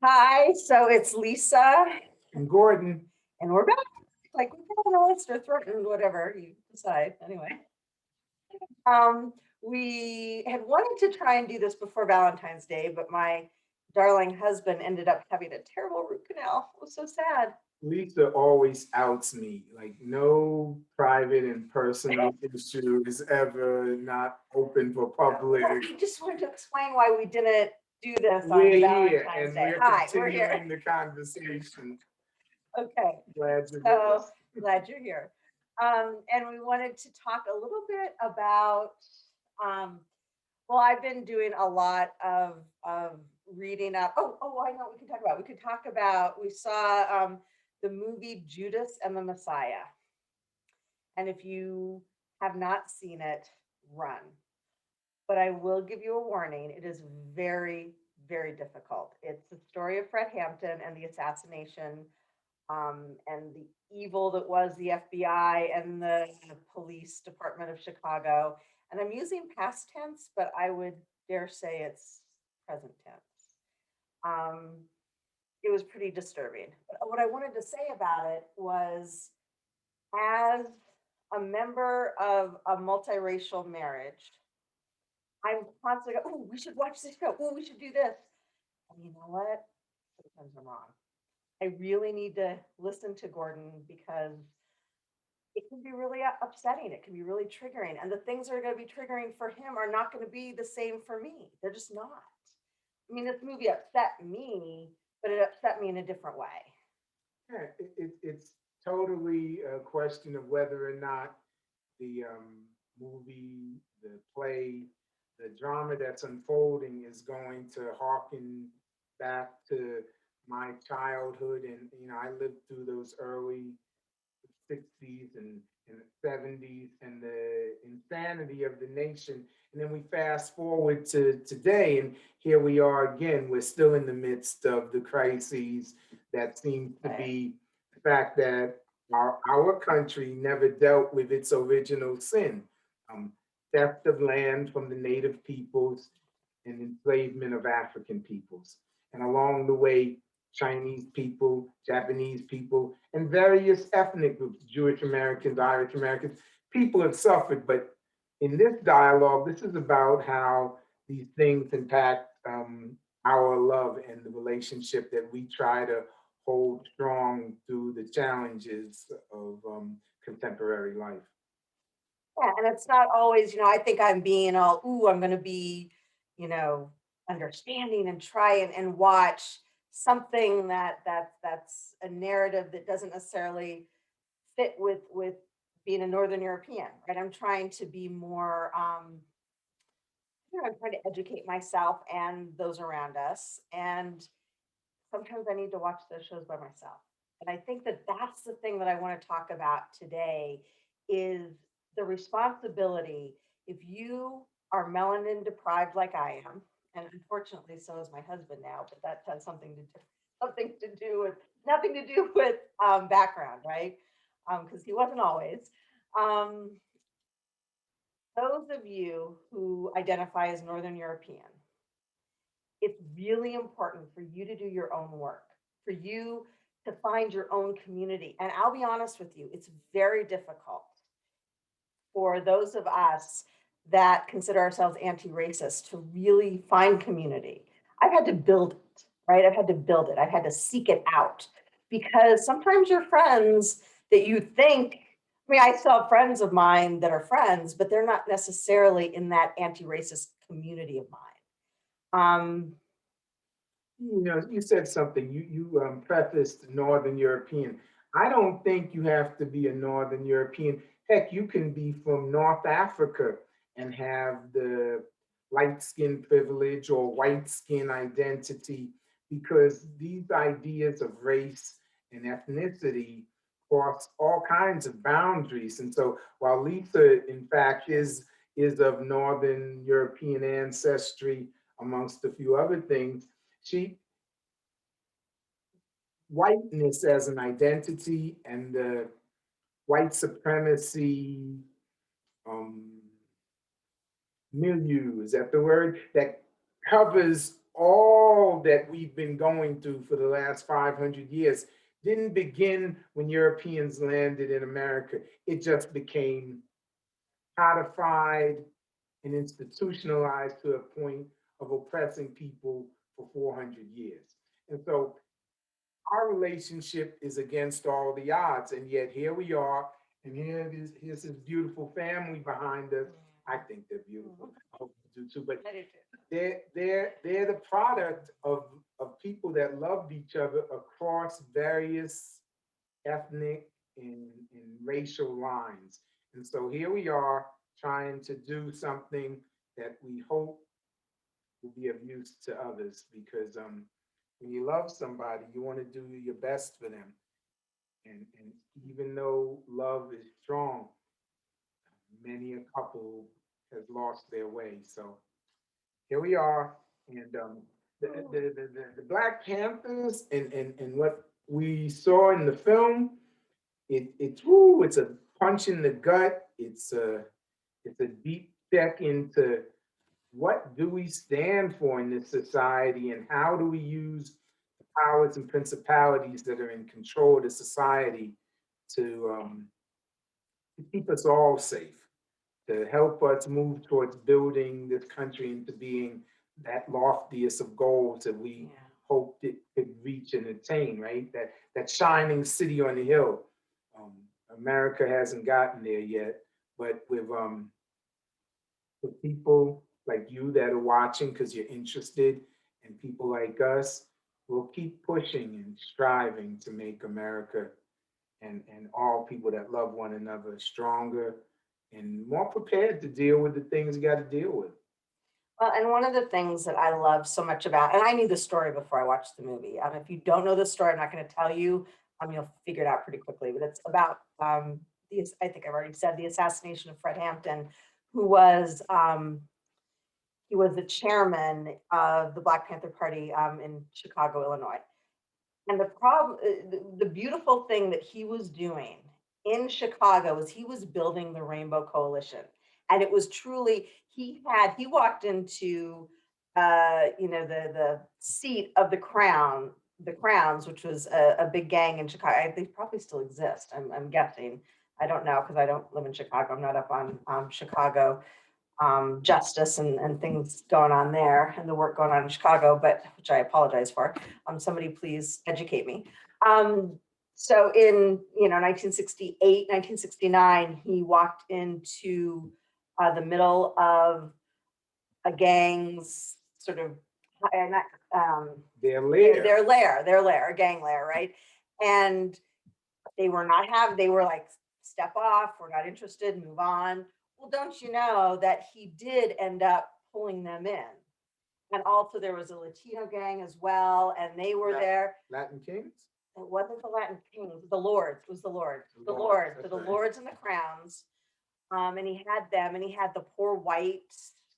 Hi, so it's Lisa, And Gordon, and we're back. Like we put on a list or threatened, whatever you decide. Anyway, um, we had wanted to try and do this before Valentine's Day, but my darling husband ended up having a terrible root canal. It was so sad. Lisa always outs me. Like no private and personal issue is ever not open for public. Well, I just wanted to explain why we didn't do this on We're here Valentine's and Day. we're Hi, we're here. continuing the conversation. Okay. Glad you're with So us. glad you're here. And we wanted to talk a little bit about, um, well, I've been doing a lot of reading up. I know what we could talk about. We could talk about, we saw the movie Judas and the Messiah. And if you have not seen it, run. But I will give you a warning. It is very, very difficult. It's the story of Fred Hampton and the assassination and the evil that was the FBI and the police department of Chicago. And I'm using past tense, but I would dare say it's present tense. Um, it was pretty disturbing. But what I wanted to say about it was, as a member of a multiracial marriage, I'm constantly go, oh, we should watch this show. Oh, we should do this. And you know what? Sometimes I'm wrong. I really need to listen to Gordon because it can be really upsetting. It can be really triggering. And the things that are going to be triggering for him are not going to be the same for me. They're just not. I mean, this movie upset me, but it upset me in a different way. Yeah, it's totally a question of whether or not the movie, the play, the drama that's unfolding is going to harken back to my childhood. And, I lived through those early 60s and the 70s and the insanity of the nation. And then we fast forward to today, and here we are again. We're still in the midst of the crises that seem to Right. be the fact that our country never dealt with its original sin, um, theft of land from the native peoples and enslavement of African peoples. And along the way, Chinese people, Japanese people, and various ethnic groups, Jewish Americans, Irish Americans, people have suffered. But in this dialogue, this is about how these things impact our love and the relationship that we try to hold strong through the challenges of contemporary life. Yeah, and it's not always, I think I'm being all, ooh, I'm going to be, you know, understanding and try and watch something that's a narrative that doesn't necessarily fit with being a Northern European, right? I'm trying to be more, I'm trying to educate myself and those around us. And sometimes I need to watch those shows by myself. And I think that that's the thing that I want to talk about today is the responsibility. If you are melanin deprived like I am, and unfortunately so is my husband now, but that has something to do with nothing to do with background, right? Because he wasn't always. Um, those of you who identify as Northern European, it's really important for you to do your own work, for you to find your own community. And I'll be honest with you, it's very difficult for those of us that consider ourselves anti-racist to really find community. I've had to build it, right? I've had to build it. I've had to seek it out because sometimes your friends that you think, I mean, I still have friends of mine that are friends, but they're not necessarily in that anti-racist community of mine. You said something. You prefaced Northern European. I don't think you have to be a Northern European. Heck, you can be from North Africa and have the light skin privilege or white skin identity, because these ideas of race and ethnicity cross all kinds of boundaries. And so, while Lisa, in fact, is of Northern European ancestry, amongst a few other things, she whiteness as an identity and the white supremacy um, milieu, is that the word, that covers all that we've been going through for the last 500 years didn't begin when Europeans landed in America. It just became codified and institutionalized to a point of oppressing people for 400 years. And so our relationship is against all the odds. And yet here we are, and here's this beautiful family behind us. I think they're beautiful. I hope you do too. But I do too. they're the product of people that loved each other across various ethnic and racial lines. And so here we are trying to do something that we hope will be of use to others, because when you love somebody, you want to do your best for them. And even though love is strong, many a couple has lost their way. So here we are. And the Black Panthers and what we saw in the film, it's a punch in the gut. It's a deep check into what do we stand for in this society, and how do we use the powers and principalities that are in control of the society to keep us all safe, to help us move towards building this country into being that loftiest of goals that we Yeah. hoped it could reach and attain, right? That shining city on the hill. America hasn't gotten there yet, but with people like you that are watching because you're interested, and people like us, we'll keep pushing and striving to make America and all people that love one another stronger and more prepared to deal with the things you got to deal with. Well, and one of the things that I love so much about, and I knew the story before I watched the movie. If you don't know the story, I'm not going to tell you. You'll figure it out pretty quickly. But it's about I think I've already said, the assassination of Fred Hampton, who was he was the chairman of the Black Panther Party in Chicago, Illinois. And the problem, the beautiful thing that he was doing in Chicago was he was building the Rainbow Coalition. And it was truly, he walked into, the seat of the Crowns, which was a big gang in Chicago. They probably still exist, I'm guessing. I don't know, because I don't live in Chicago. I'm not up on Chicago justice and things going on there, and the work going on in Chicago, but which I apologize for. Somebody please educate me. So in 1968, 1969, he walked into the middle of a gang's sort of Their lair. their lair, a gang lair, right? And they were like, step off, we're not interested, move on. Well, don't you know that he did end up pulling them in? And also there was a Latino gang as well, and they were there. Latin Kings? It wasn't the Latin Kings, the Lords. It was the Lords. The Lords and the Crowns. And he had them, and he had the poor white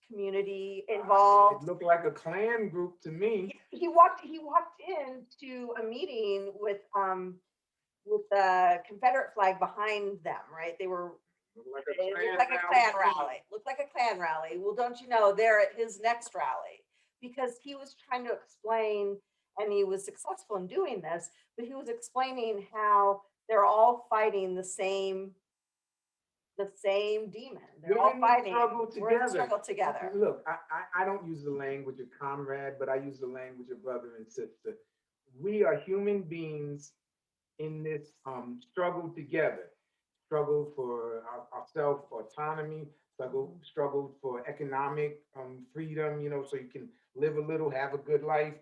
community involved. It looked like a Klan group to me. He walked into a meeting with the Confederate flag behind them, right? They were Looked like a Klan rally. Well, don't you know, they're at his next rally, because he was trying to explain, and he was successful in doing this, but he was explaining how they're all fighting the same demon. They're all fighting. We're in the struggle together. Look, I don't use the language of comrade, but I use the language of brother and sister. We are human beings in this struggle together. Struggle for our self-autonomy, struggle for economic freedom, so you can live a little, have a good life.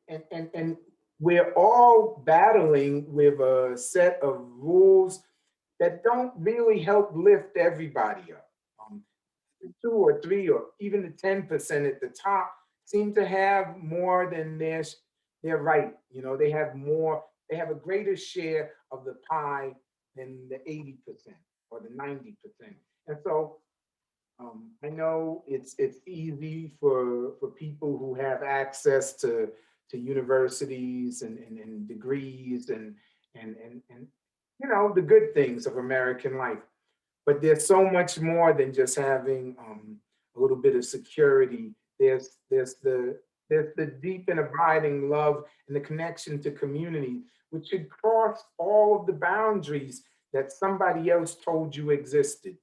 And we're all battling with a set of rules that don't really help lift everybody up. 2 or 3 or even the 10% at the top seem to have more than their right. They have a greater share of the pie than the 80% or the 90%. And so I know it's easy for people who have access to universities and degrees and the good things of American life. But there's so much more than just having a little bit of security. There's the There's the deep and abiding love and the connection to community, which should cross all of the boundaries that somebody else told you existed.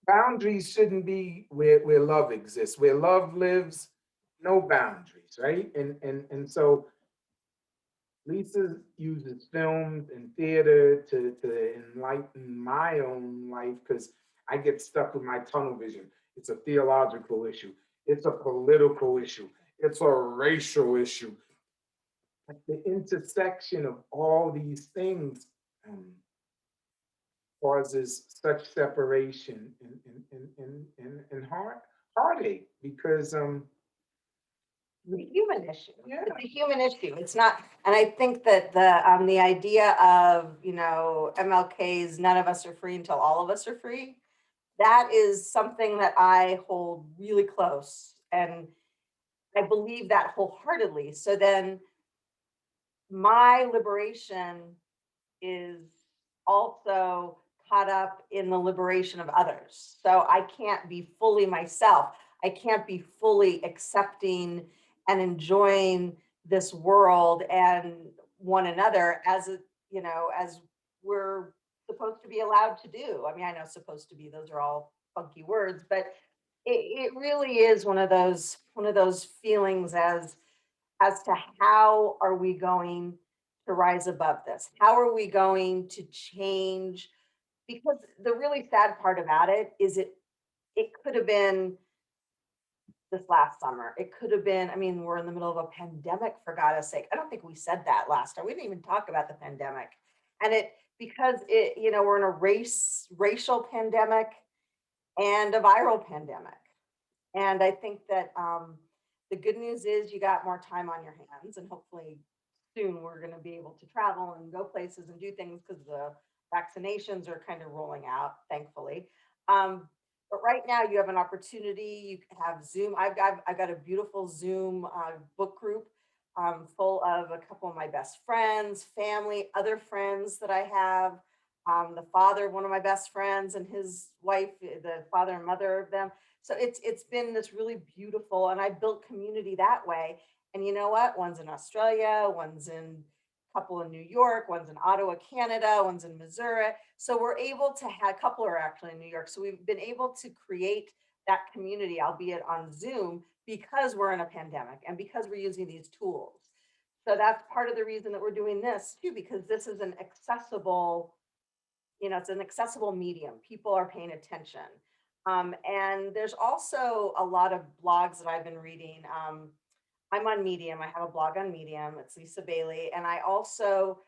Boundaries shouldn't be where love exists. Where love lives, no boundaries, right? And so Lisa uses films and theater to enlighten my own life because I get stuck with my tunnel vision. It's a theological issue, it's a political issue, it's a racial issue. At the intersection of all these things um, causes such separation and heartache because The human issue. yeah. It's a human issue. It's not, and I think that the idea of, MLK's "None of us are free until all of us are free," that is something that I hold really close, and I believe that wholeheartedly. So then my liberation is also caught up in the liberation of others. So I can't be fully myself. I can't be fully accepting and enjoying this world and one another as we're supposed to be allowed to do. I mean, I know supposed to be, those are all funky words, but it really is one of those feelings as to how are we going to rise above this? How are we going to change? Because the really sad part about it is it could have been this last summer. It could have been, I mean, we're in the middle of a pandemic, for God's sake. I don't think we said that last time. We didn't even talk about the pandemic. And we're in a racial pandemic and a viral pandemic. And I think that the good news is you got more time on your hands, and hopefully soon we're going to be able to travel and go places and do things because the vaccinations are kind of rolling out, thankfully. But right now you have an opportunity. You can have Zoom. I've got a beautiful Zoom book group full of a couple of my best friends, family, other friends that I have. The father of one of my best friends and his wife, the father and mother of them. So it's been this really beautiful, and I built community that way. And you know what? One's in Australia, one's in a couple in New York, one's in Ottawa, Canada, one's in Missouri. So we're able to have, a couple are actually in New York. So we've been able to create that community, albeit on Zoom, because we're in a pandemic and because we're using these tools. So that's part of the reason that we're doing this too, because this is it's an accessible medium. People are paying attention. And there's also a lot of blogs that I've been reading. I'm on Medium. I have a blog on Medium. It's Lisa Bailey. And I also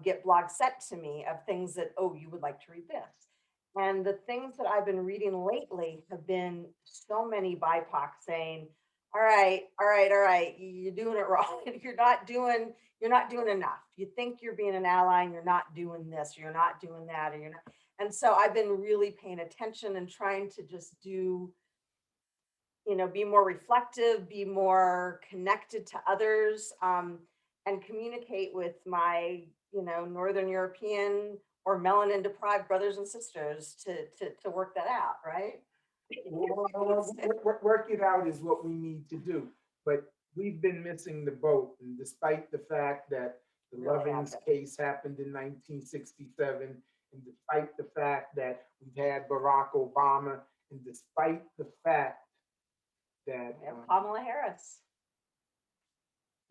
get blogs sent to me of things that, oh, you would like to read this. And the things that I've been reading lately have been so many BIPOC saying, all right, all right, all right, you're doing it wrong. You're not doing enough. You think you're being an ally and you're not doing this, you're not doing that, and you're not. And so I've been really paying attention and trying to just be more reflective, be more connected to others, and communicate with my, Northern European or melanin deprived brothers and sisters to work that out, right? Work it out is what we need to do. But we've been missing the boat. And despite the fact that the Really Lovings happened. case happened in 1967, and despite the fact that we've had Barack Obama, and despite the fact that We have Kamala Harris.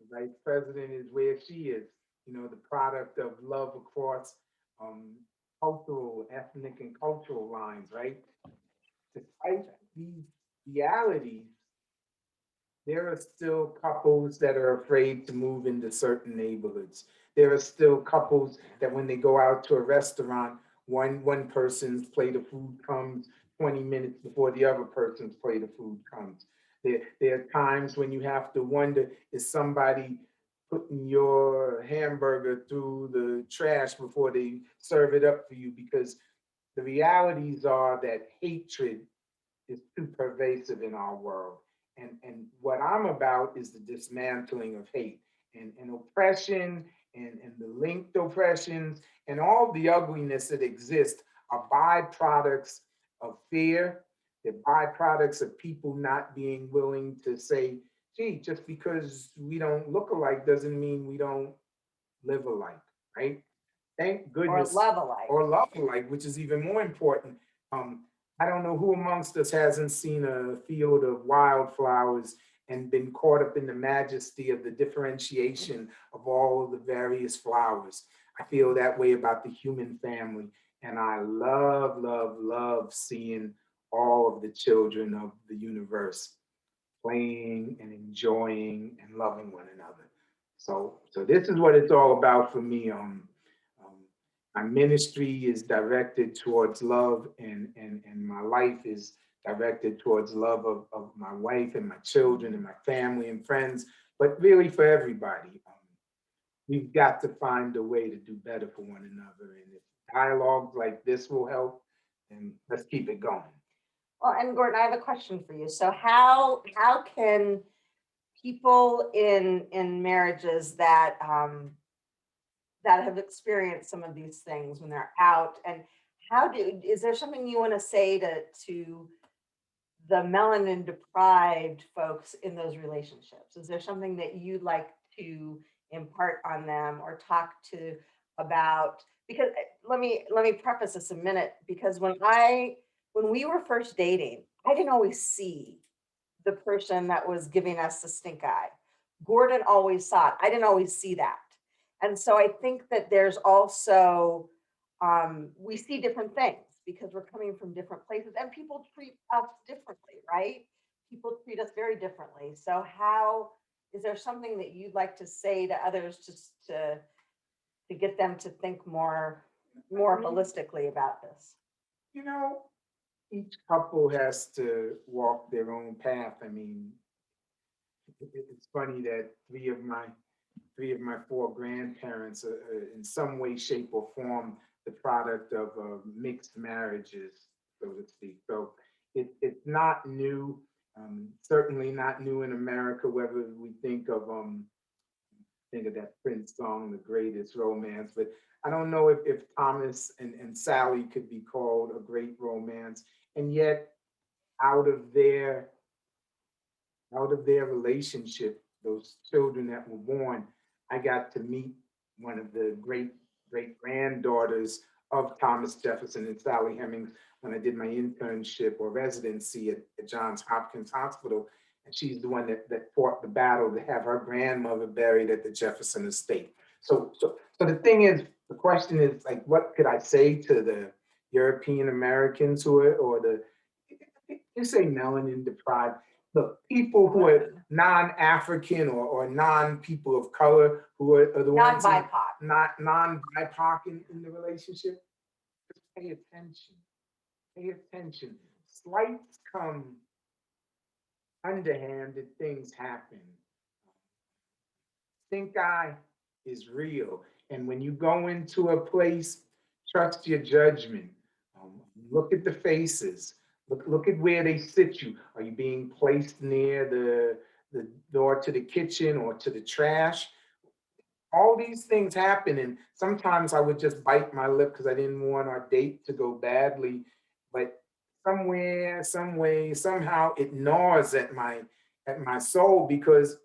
the vice president is where she is, the product of love across um, cultural, ethnic, and cultural lines, right? Despite these realities, there are still couples that are afraid to move into certain neighborhoods. There are still couples that when they go out to a restaurant, one person's plate of food comes 20 minutes before the other person's plate of food comes. There are times when you have to wonder, is somebody putting your hamburger through the trash before they serve it up for you? Because the realities are that hatred is too pervasive in our world. And what I'm about is the dismantling of hate and oppression and the linked oppressions and all the ugliness that exists are byproducts of fear, they're byproducts of people not being willing to say, gee, just because we don't look alike doesn't mean we don't live alike, right? Thank Or goodness, love alike. or love alike, which is even more important. I don't know who amongst us hasn't seen a field of wildflowers and been caught up in the majesty of the differentiation of all of the various flowers. I feel that way about the human family. And I love, love, love seeing all of the children of the universe playing and enjoying and loving one another. So this is what it's all about for me. Um, my ministry is directed towards love, and my life is directed towards love of my wife and my children and my family and friends, but really for everybody. We've got to find a way to do better for one another. And if dialogues like this will help, then let's keep it going. Well, and Gordon, I have a question for you. So how can people in marriages that have experienced some of these things when they're out, and is there something you want to say to the melanin deprived folks in those relationships? Is there something that you'd like to impart on them or talk to about? Because let me preface this a minute, because when we were first dating, I didn't always see the person that was giving us the stink eye. Gordon always saw it. I didn't always see that. And so I think that there's also, we see different things because we're coming from different places, and people treat us differently, right? People treat us very differently. So is there something that you'd like to say to others just to get them to think more holistically about this? You know, each couple has to walk their own path. I mean, it's funny that three of my four grandparents are in some way, shape, or form the product of mixed marriages, so to speak. So it's not new. Certainly not new in America. Whether we think of that Prince song, "The Greatest Romance," but I don't know if Thomas and Sally could be called a great romance. And yet, out of their out of their relationship, those children that were born, I got to meet one of the great granddaughters of Thomas Jefferson and Sally Hemings when I did my internship or residency at Johns Hopkins Hospital. And she's the one that fought the battle to have her grandmother buried at the Jefferson estate. So the thing is, the question is like, what could I say to the European Americans who are, or the, you say melanin deprived, the people who are non-African or non-people of color who are the Not ones BIPOC. not non-BIPOC in the relationship, just pay attention. Pay attention. Slights come underhanded, things happen. Think eye is real. And when you go into a place, trust your judgment. Look at the faces. Look at where they sit you. Are you being placed near the door to the kitchen or to the trash? All these things happen. And sometimes I would just bite my lip because I didn't want our date to go badly. But somewhere, some way, somehow it gnaws at my soul because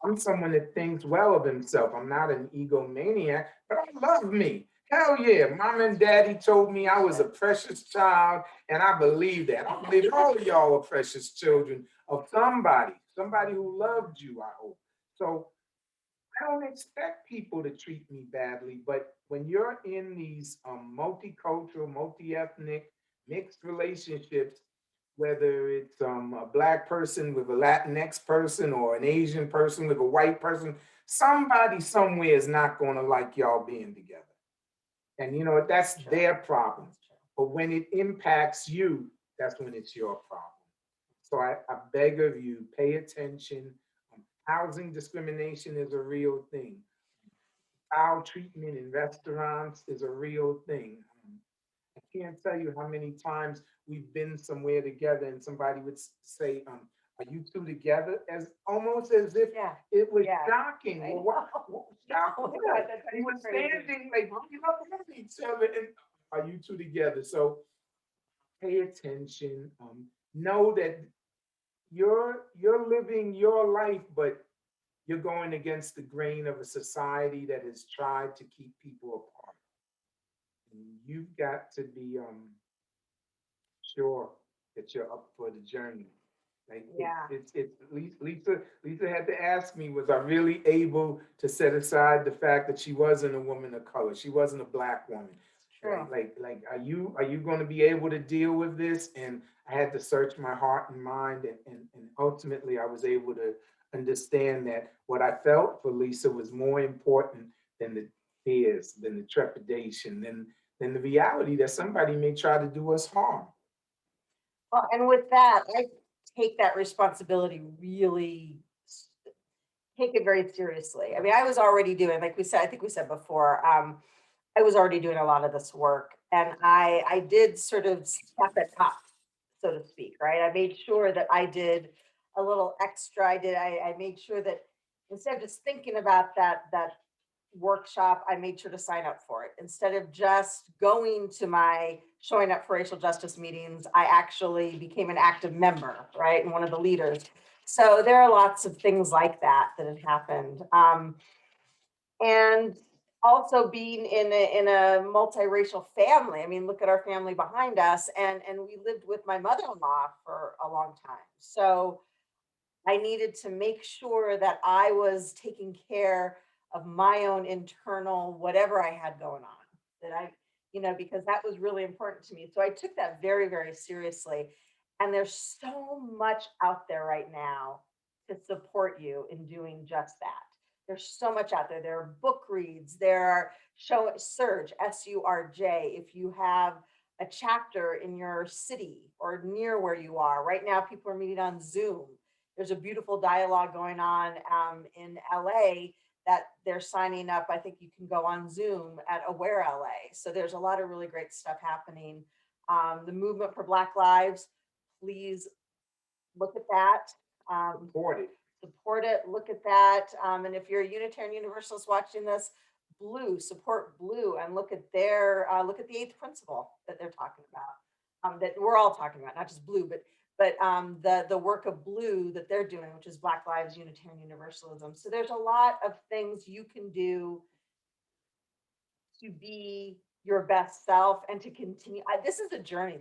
I'm someone that thinks well of himself. I'm not an egomaniac, but I love me. Hell yeah. Mom and daddy told me I was a precious child, and I believe that. I believe all of y'all are precious children of somebody who loved you, I hope. So I don't expect people to treat me badly, but when you're in these multicultural, multi-ethnic, mixed relationships, whether it's a black person with a Latinx person or an Asian person with a white person, somebody somewhere is not going to like y'all being together. And you know, that's their problem. But when it impacts you, that's when it's your problem. So I beg of you, pay attention. Housing discrimination is a real thing. Foul treatment in restaurants is a real thing. I can't tell you how many times we've been somewhere together and somebody would say, "Are you two together?" As almost as if Yeah. it was Yeah. shocking. I Well, know. shock Oh my what? God, that's We were crazy. standing like looking up at each other, and are you two together? So pay attention. know that you're living your life, but you're going against the grain of a society that has tried to keep people apart. And you've got to be sure that you're up for the journey. Like Yeah, it's Lisa had to ask me, was I really able to set aside the fact that she wasn't a woman of color? She wasn't a black woman. it's true. Are you going to be able to deal with this? And I had to search my heart and mind, and ultimately I was able to understand that what I felt for Lisa was more important than the fears, than the trepidation, than the reality that somebody may try to do us harm. Well, and with that, I take that responsibility really, take it very seriously. I mean, I was already doing, like we said, I think we said before, I was already doing a lot of this work, and I did sort of step it up, so to speak, right? I made sure that I did a little extra. I made sure that instead of just thinking about that workshop, I made sure to sign up for it. Instead of just going to my showing up for racial justice meetings, I actually became an active member, right? And one of the leaders. So there are lots of things like that that had happened. And also being in a multiracial family. I mean, look at our family behind us, and we lived with my mother-in-law for a long time. So I needed to make sure that I was taking care of my own internal whatever I had going on. That I, because that was really important to me. So I took that very, very seriously. And there's so much out there right now to support you in doing just that. There's so much out there. There are book reads, there are Surge, SURJ. If you have a chapter in your city or near where you are, right now people are meeting on Zoom. There's a beautiful dialogue going on in LA that they're signing up. I think you can go on Zoom at Aware LA. So there's a lot of really great stuff happening. The movement for Black Lives, please look at that. Support it. Support it, look at that. And if you're a Unitarian Universalist watching this, Blue, support Blue, and look at look at the eighth principle that they're talking about, that we're all talking about, not just Blue, but the work of Blue that they're doing, which is Black Lives, Unitarian Universalism. So there's a lot of things you can do to be your best self and to continue. This is a journey.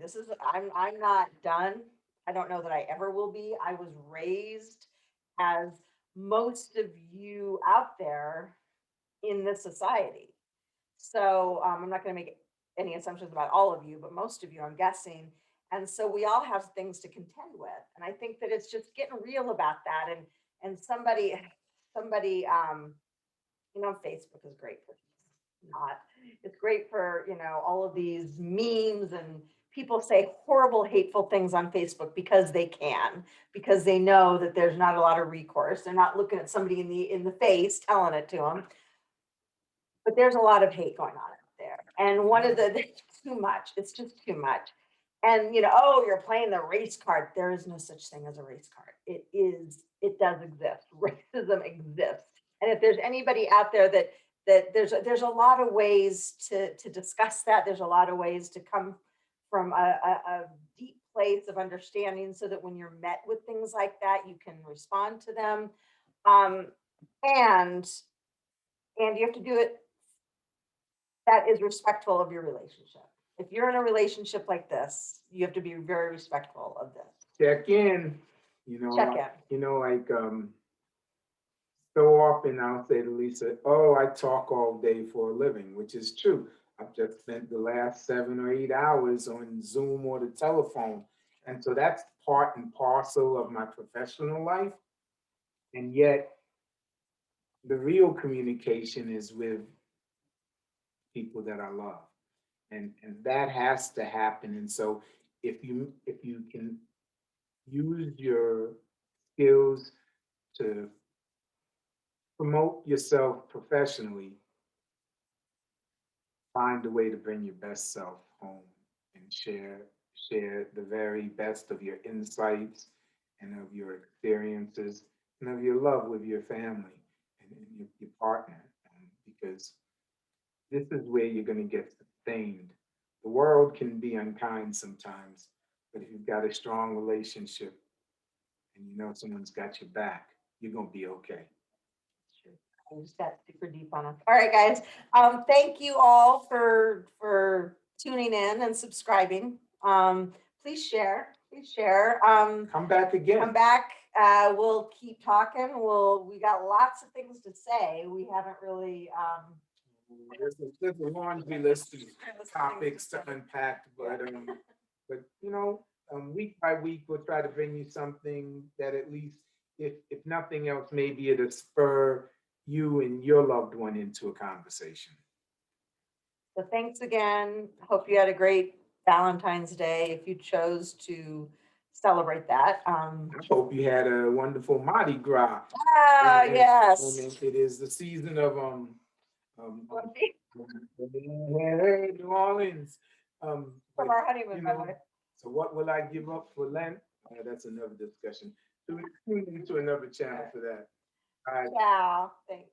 I'm not done. I don't know that I ever will be. I was raised as most of you out there in this society. So I'm not going to make any assumptions about all of you, but most of you, I'm guessing. And so we all have things to contend with. And I think that it's just getting real about that. And somebody, Facebook is great for not. It's great for, all of these memes, and people say horrible, hateful things on Facebook because they can, because they know that there's not a lot of recourse. They're not looking at somebody in the face telling it to them. But there's a lot of hate going on out there. And it's too much. It's just too much. And oh, you're playing the race card. There is no such thing as a race card. It does exist. Racism exists. And if there's anybody out there that there's a lot of ways to discuss that. There's a lot of ways to come from a deep place of understanding, so that when you're met with things like that, you can respond to them. And you have to do it that is respectful of your relationship. If you're in a relationship like this, you have to be very respectful of this. Check in. Check in. So often I'll say to Lisa, "Oh, I talk all day for a living," which is true. I've just spent the last 7 or 8 hours on Zoom or the telephone. And so that's part and parcel of my professional life. And yet the real communication is with people that I love. And that has to happen. And so if you can use your skills to promote yourself professionally, find a way to bring your best self home and share the very best of your insights and of your experiences and of your love with your family and your partner, because this is where you're going to get sustained. The world can be unkind sometimes, But if you've got a strong relationship and you know someone's got your back, you're gonna be okay. I just got super deep on it. All right, guys. Thank you all for tuning in and subscribing. Please share. Please share. Come back Come again. back. We'll keep talking. We got lots of things to say. We haven't really There's a laundry list of topics to unpack, but week by week, we'll try to bring you something that at least, if nothing else, maybe it'll spur you and your loved one into a conversation. So thanks again. Hope you had a great Valentine's Day if you chose to celebrate that. I hope you had a wonderful Mardi Gras. Yes. It is the season of New Orleans. From But, our honeymoon, by the way. so what will I give up for Lent? That's another discussion. Tune into another channel for that. All right. Yeah, thanks.